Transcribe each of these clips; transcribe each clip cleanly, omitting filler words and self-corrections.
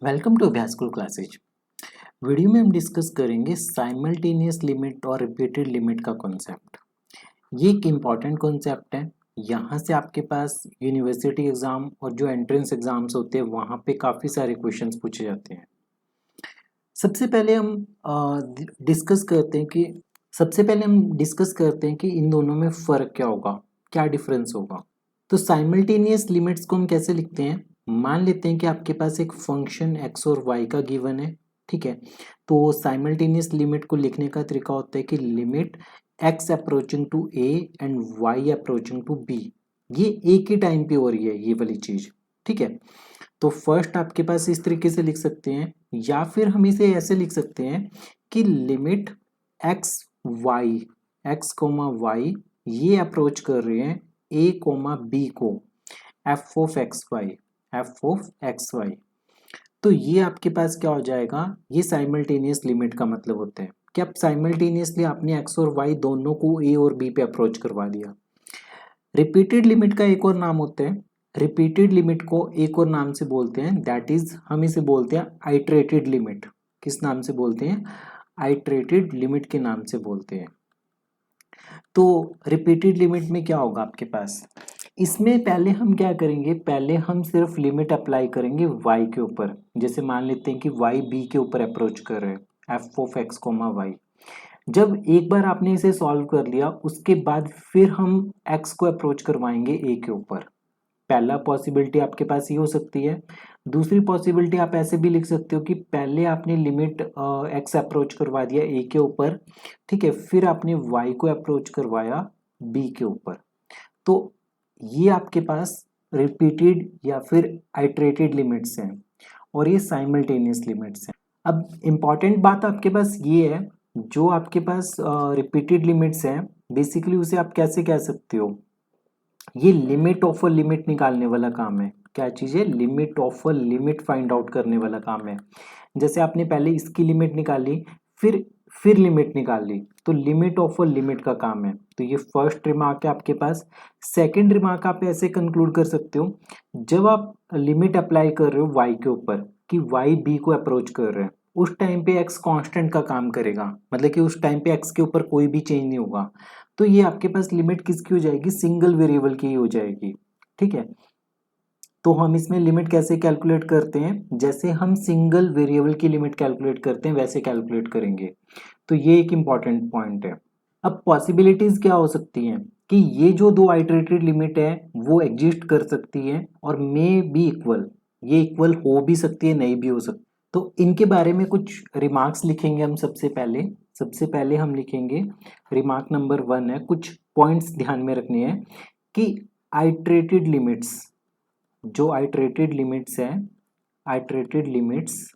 Welcome to अभ्यास school classes. Video में हम डिस्कस करेंगे साइमल्टेनियस लिमिट और रिपीटेड लिमिट का कॉन्सेप्ट। ये एक इम्पॉर्टेंट कॉन्सेप्ट है। यहाँ से आपके पास यूनिवर्सिटी एग्जाम और जो एंट्रेंस एग्जाम्स होते हैं वहाँ पे काफ़ी सारे क्वेश्चंस पूछे जाते हैं। सबसे पहले हम डिस्कस करते हैं कि इन दोनों में फ़र्क क्या होगा, क्या डिफरेंस होगा। तो साइमल्टेनियस लिमिट्स को हम कैसे लिखते हैं? मान लेते हैं कि आपके पास एक फंक्शन x और y का गिवन है, ठीक है। तो साइमल्टेनियस लिमिट को लिखने का तरीका होता है कि limit x approaching to a and y approaching to b। ये एक ही टाइम पे हो रही है ये वाली चीज, ठीक है। तो फर्स्ट आपके पास इस तरीके से लिख सकते हैं, या फिर हम इसे ऐसे लिख सकते हैं कि लिमिट x कोमा y ये अप्रोच कर रहे हैं a कोमा b को f ऑफ एक्स वाई। तो ये आपके पास क्या हो जाएगा, ये साइमल्टेनियस लिमिट का मतलब होता है कि अब साइमल्टेनियसली आपने x और y दोनों को a और b पे अप्रोच करवा दिया। रिपीटेड लिमिट का एक और नाम होता है, रिपीटेड लिमिट को एक और नाम से बोलते हैं, दैट इज हम इसे बोलते हैं आइट्रेटेड लिमिट। किस नाम से बोलते हैं? आइट्रेटेड लिमिट के नाम से बोलते हैं। तो रिपीटेड लिमिट में क्या होगा आपके पास, इसमें पहले हम क्या करेंगे, पहले हम सिर्फ लिमिट अप्लाई करेंगे y के ऊपर। जैसे मान लेते हैं कि y b के ऊपर अप्रोच कर रहे हैं f of x comma y। जब एक बार आपने इसे सॉल्व कर लिया उसके बाद फिर हम x को अप्रोच करवाएंगे a के ऊपर। पहला पॉसिबिलिटी आपके पास ये हो सकती है। दूसरी पॉसिबिलिटी आप ऐसे भी लिख सकते हो कि पहले आपने लिमिट x अप्रोच करवा दिया a के ऊपर, ठीक है, फिर आपने y को अप्रोच करवाया b के ऊपर। तो ये आपके पास रिपीटेड या फिर आइट्रेटेड लिमिट्स हैं और ये साइमल्टेनियस लिमिट्स हैं। अब इम्पॉर्टेंट बात आपके पास ये है, जो आपके पास रिपीटेड लिमिट्स हैं बेसिकली उसे आप कैसे कह सकते हो, ये लिमिट ऑफ अ लिमिट निकालने वाला काम है। क्या चीज़ है? Limit of a limit find out करने वाला काम है। जैसे आपने पहले इसकी लिमिट निकाली, फिर लिमिट निकाल ली, तो लिमिट ऑफ अ लिमिट का काम है। तो ये फर्स्ट रिमार्क है आपके पास। सेकंड रिमार्क आप ऐसे कंक्लूड कर सकते हो, जब आप लिमिट अप्लाई कर रहे हो y के ऊपर कि y b को अप्रोच कर रहे हैं, उस टाइम पे x कांस्टेंट का काम करेगा, मतलब कि उस टाइम पे x के ऊपर कोई भी चेंज नहीं होगा। तो ये आपके पास लिमिट किसकी हो जाएगी? सिंगल वेरिएबल की हो जाएगी, ठीक है। तो हम इसमें लिमिट कैसे कैलकुलेट करते हैं, जैसे हम सिंगल वेरिएबल की लिमिट कैलकुलेट करते हैं वैसे कैलकुलेट करेंगे। तो ये एक इंपॉर्टेंट पॉइंट है। अब पॉसिबिलिटीज क्या हो सकती हैं कि ये जो दो आइटरेटेड लिमिट है वो एग्जिस्ट कर सकती है और मे बी इक्वल, ये इक्वल हो भी सकती है नहीं भी हो सकती। तो इनके बारे में कुछ रिमार्क्स लिखेंगे हम। सबसे पहले हम लिखेंगे रिमार्क नंबर 1 है, कुछ पॉइंट्स ध्यान में रखने हैं कि आइटरेटेड लिमिट्स, जो आइटरेटेड लिमिट्स हैं, आइटरेटेड लिमिट्स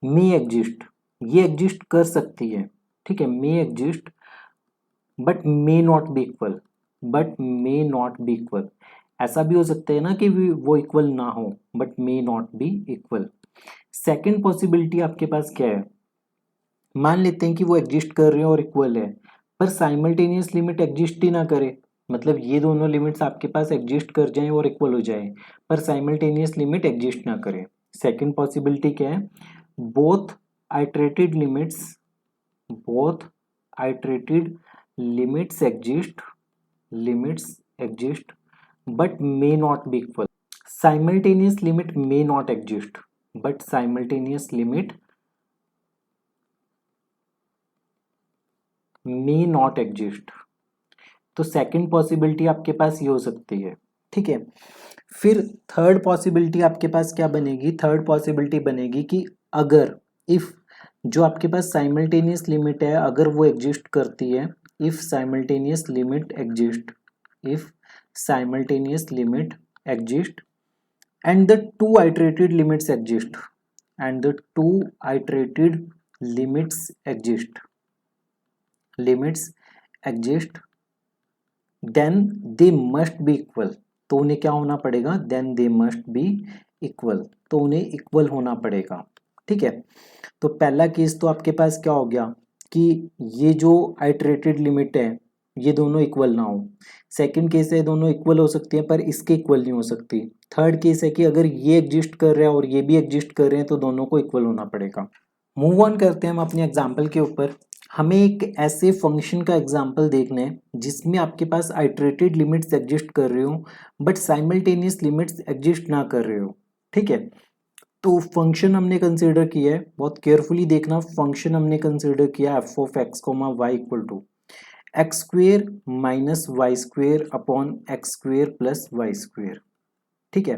मे एग्जिस्ट, ये एग्जिस्ट कर सकती है, ठीक है, may exist but may not be equal, ऐसा भी हो सकता है ना कि वो इक्वल ना हो, but may not be equal. Second possibility आपके पास क्या है, मान लेते हैं कि वो एग्जिस्ट कर रहे हैं और इक्वल है, पर साइमल्टेनियस लिमिट एग्जिस्ट ही ना करे, मतलब ये दोनों लिमिट्स आपके पास एग्जिस्ट कर जाएं और इक्वल हो जाएं, पर साइमल्टेनियस लिमिट एग्जिस्ट ना करे। सेकंड पॉसिबिलिटी क्या है, both iterated limits, both iterated limits exist but may not be equal. Simultaneous limit may not exist, but simultaneous limit may not exist. तो सेकंड पॉसिबिलिटी आपके पास ये हो सकती है, ठीक है। फिर थर्ड पॉसिबिलिटी आपके पास क्या बनेगी, थर्ड पॉसिबिलिटी बनेगी कि अगर इफ जो आपके पास साइमल्टेनियस लिमिट है अगर वो एग्जिस्ट करती है, if simultaneous limit exist, if simultaneous limit exist and the two iterated limits exist, and the two iterated limits exist then they must be equal। तो उन्हें क्या होना पड़ेगा, then they must be equal, तो उन्हें equal होना पड़ेगा, ठीक है। तो पहला केस तो आपके पास क्या हो गया कि ये जो आइटरेटेड लिमिट है ये दोनों इक्वल ना हो। सेकंड केस है दोनों इक्वल हो सकती हैं पर इसके इक्वल नहीं हो सकती। थर्ड केस है कि अगर ये एग्जिस्ट कर रहे हैं और ये भी एग्जिस्ट कर रहे हैं तो दोनों को इक्वल होना पड़ेगा। मूव ऑन करते हैं हम अपने एग्जाम्पल के ऊपर। हमें एक ऐसे फंक्शन का एग्जाम्पल देखना है जिसमें आपके पास आइटरेटेड लिमिट्स एग्जिस्ट कर रहे हो बट साइमल्टेनियस लिमिट्स एग्जिस्ट ना कर रहे हो। ठीक है, तो फंक्शन हमने कंसिडर किया है, बहुत केयरफुली देखना। फंक्शन हमने कंसिडर किया F of X comma Y equal to X square minus Y square upon X square plus Y square. ठीक है,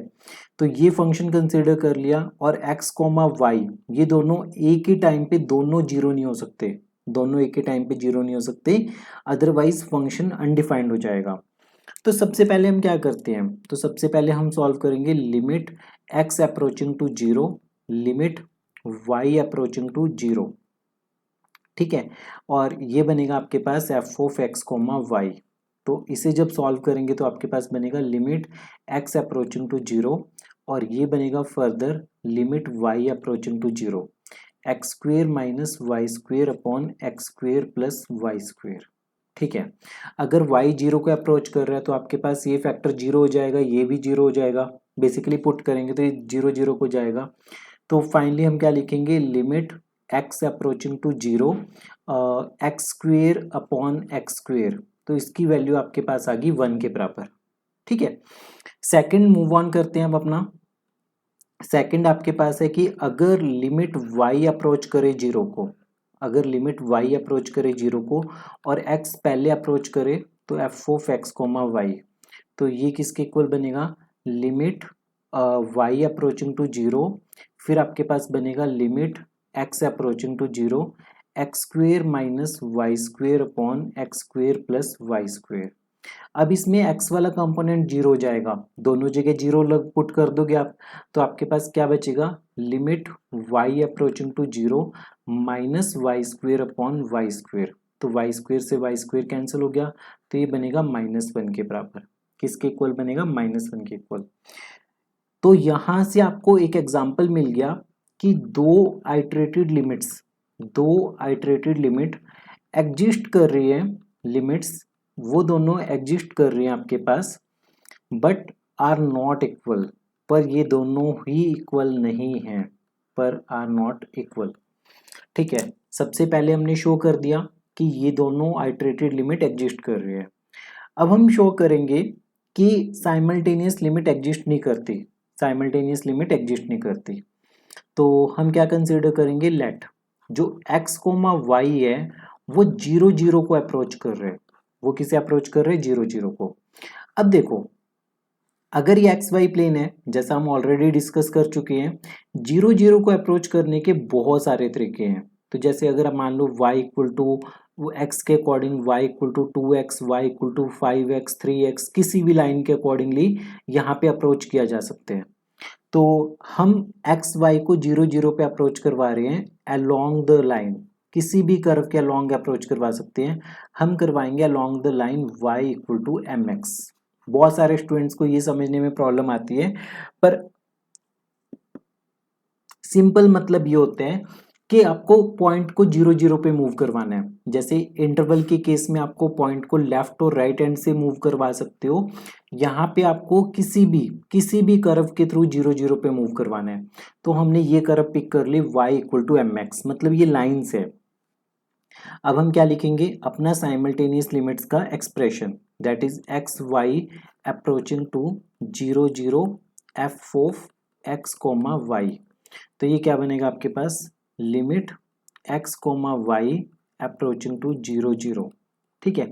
तो ये फंक्शन कंसिडर कर लिया और x कोमा वाई ये दोनों एक ही टाइम पे दोनों जीरो नहीं हो सकते, दोनों एक ही टाइम पे जीरो नहीं हो सकते, अदरवाइज फंक्शन अनडिफाइंड हो जाएगा। तो सबसे पहले हम क्या करते हैं, तो सबसे पहले हम सॉल्व करेंगे limit x approaching to zero, limit y approaching to zero. ठीक है, और ये बनेगा आपके पास F of X comma Y. तो इसे जब सॉल्व करेंगे तो आपके पास बनेगा limit x approaching to zero और ये बनेगा further limit y approaching to zero, X square minus Y square upon X square plus Y square. ठीक है, अगर y जीरो को अप्रोच कर रहा है तो आपके पास ये फैक्टर जीरो हो जाएगा, ये भी जीरो हो जाएगा, बेसिकली पुट करेंगे तो ये जीरो जीरो को जाएगा। तो फाइनली हम क्या लिखेंगे, limit x approaching to zero X square upon X square, तो इसकी वैल्यू आपके पास आ गई 1 के बराबर। ठीक है, सेकंड मूव ऑन करते हैं अब अपना। सेकंड आपके पास है कि अगर लिमिट y अप्रोच करे जीरो को, अगर लिमिट y अप्रोच करे जीरो को और x पहले अप्रोच करे तो F of X comma Y, तो ये किसके इक्वल बनेगा, limit y approaching to zero, फिर आपके पास बनेगा limit x approaching to zero X square minus Y square upon X square plus Y square. अब इसमें x वाला कंपोनेंट जीरो हो जाएगा, दोनों जगह जीरो लग पुट कर दोगे आप, तो आपके पास क्या बचेगा, limit y approaching to zero minus Y square upon Y square, तो वाई स्क्वेयर से वाई स्क्वेयर कैंसिल हो गया, तो ये बनेगा -1 के बराबर। किसके इक्वल बनेगा, -1 के इक्वल। तो यहां से आपको एक एग्जांपल मिल गया कि दो आइटरेटेड लिमिट एग्जिस्ट कर रही है, लिमिट्स वो दोनों एग्जिस्ट कर रही हैं आपके पास बट आर नॉट इक्वल, पर ये दोनों ही इक्वल नहीं हैं, पर आर नॉट इक्वल। ठीक है, सबसे पहले हमने शो कर दिया कि ये दोनों आइटरेटेड लिमिट एग्जिस्ट कर रही है। अब हम शो करेंगे कि साइमल्टेनियस लिमिट एग्जिस्ट नहीं करती, साइमल्टेनियस लिमिट एग्जिस्ट नहीं करती। तो हम क्या कंसीडर करेंगे, लेट जो x कोमा वाई है वो जीरो जीरो को अप्रोच कर रहे हैं, वो किसे अप्रोच कर रहे हैं, जीरो जीरो को। अब देखो अगर ये एक्स वाई प्लेन है, जैसा हम ऑलरेडी डिस्कस कर चुके हैं, जीरो जीरो को अप्रोच करने के बहुत सारे तरीके हैं। तो जैसे अगर आप मान लो y इक्वल टू एक्स के according y equal to 2x, y equal to 5x, 3x, किसी भी लाइन के अकॉर्डिंगली यहाँ पे अप्रोच किया जा सकते हैं। तो हम एक्स वाई को जीरो जीरो पे अप्रोच करवा रहे हैं अलोंग द लाइन, किसी भी कर्व के अलोंग अप्रोच करवा सकते हैं, हम करवाएंगे along the line y equal to M X. बहुत सारे स्टूडेंट्स को ये समझने में प्रॉब्लम आती है, पर सिंपल मतलब ये होता है कि आपको पॉइंट को जीरो जीरो पे मूव करवाना है। जैसे इंटरवल के केस में आपको पॉइंट को लेफ्ट और राइट हैंड से मूव करवा सकते हो, यहाँ पे आपको किसी भी कर्व के थ्रू जीरो जीरो पे मूव करवाना है। तो हमने ये कर्व पिक कर ली y equal to M X, मतलब ये लाइन्स है। अब हम क्या लिखेंगे, अपना साइमल्टेनियस लिमिट्स का expression, that is X Y approaching to zero zero F of X comma Y. तो ये क्या बनेगा आपके पास, limit X comma Y approaching to zero zero. ठीक है,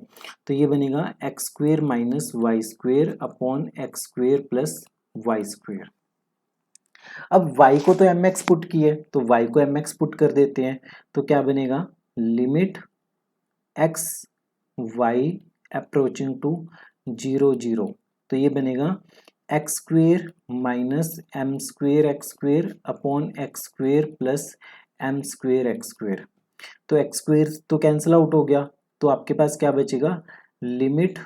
तो ये बनेगा X square minus Y square upon X square plus Y square. अब y को तो एम एक्स पुट किए तो y को एम एक्स पुट कर देते हैं, तो क्या बनेगा, limit X Y approaching to zero zero, तो ये बनेगा X square minus M square X square upon X square plus M square X square. तो एक्स स्क्वेयर तो कैंसिल आउट हो गया, तो आपके पास क्या बचेगा, limit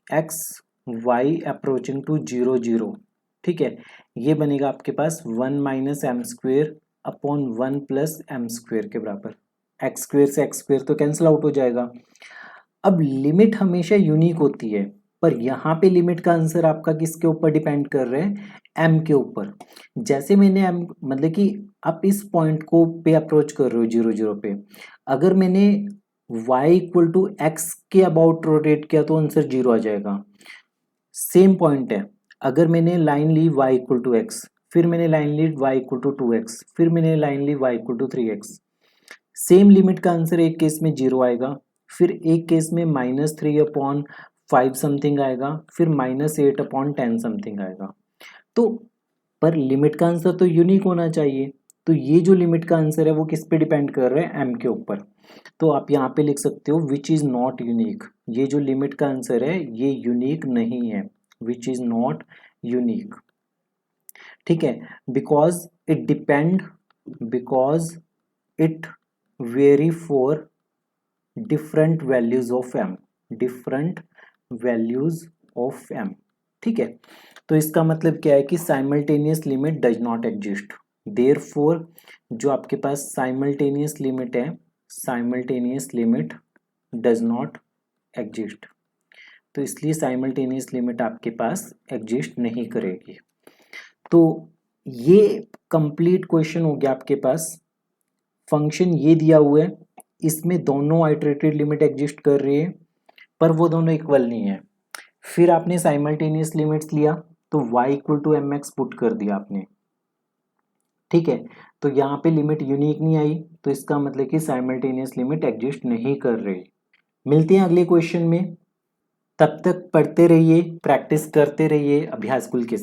X Y approaching to zero zero. ठीक है, ये बनेगा आपके पास 1 minus M square upon 1 plus M square के बराबर। एक्स स्क्वेयर से एक्स स्क्वेयर तो कैंसिल आउट हो जाएगा। अब लिमिट हमेशा यूनिक होती है, पर यहाँ पे लिमिट का आंसर आपका किसके ऊपर डिपेंड कर रहे हैं, एम के ऊपर। जैसे मैंने एम मतलब कि आप इस पॉइंट को पे अप्रोच कर रहे हो 0 0 पे, अगर मैंने y इक्वल टू एक्स के अबाउट रोटेट किया तो आंसर 0 आ जाएगा। सेम पॉइंट है, अगर मैंने लाइन ली y इक्वल टू एक्स, फिर मैंने लाइन ली y इक्वल टू 2x, फिर मैंने लाइन ली y equal to 3x, same limit का आंसर एक केस में 0 आएगा, फिर एक केस में -3/5 समथिंग आएगा, फिर -8/10 समथिंग आएगा। तो पर लिमिट का आंसर तो यूनिक होना चाहिए, तो ये जो लिमिट का आंसर है वो किस पे डिपेंड कर रहा है, एम के ऊपर। तो आप यहाँ पे लिख सकते हो विच इज नॉट यूनिक, ये जो लिमिट का आंसर है ये यूनिक नहीं है, विच इज नॉट यूनिक। ठीक है, because it vary for different values of M, different values of M. ठीक है, तो इसका मतलब क्या है कि simultaneous limit does not exist, therefore जो आपके पास साइमल्टेनियस लिमिट है, simultaneous limit does not exist, तो इसलिए साइमल्टेनियस लिमिट आपके पास एग्जिस्ट नहीं करेगी। तो ये कंप्लीट क्वेश्चन हो गया आपके पास। फंक्शन ये दिया हुआ है, इसमें दोनों आइटरेटेड लिमिट एग्जिस्ट कर रही है, पर वो दोनों इक्वल नहीं है। फिर आपने साइमल्टेनियस लिमिट्स लिया तो y equal to M X put कर दिया आपने। ठीक है, तो यहाँ पे लिमिट यूनिक नहीं आई, तो इसका मतलब कि साइमल्टेनियस लिमिट एग्जिस्ट नहीं कर रही। मिलते हैं अगले क्वेश्चन में, तब तक पढ़ते रहिए, प्रैक्टिस करते रहिए अभ्यास स्कूल के।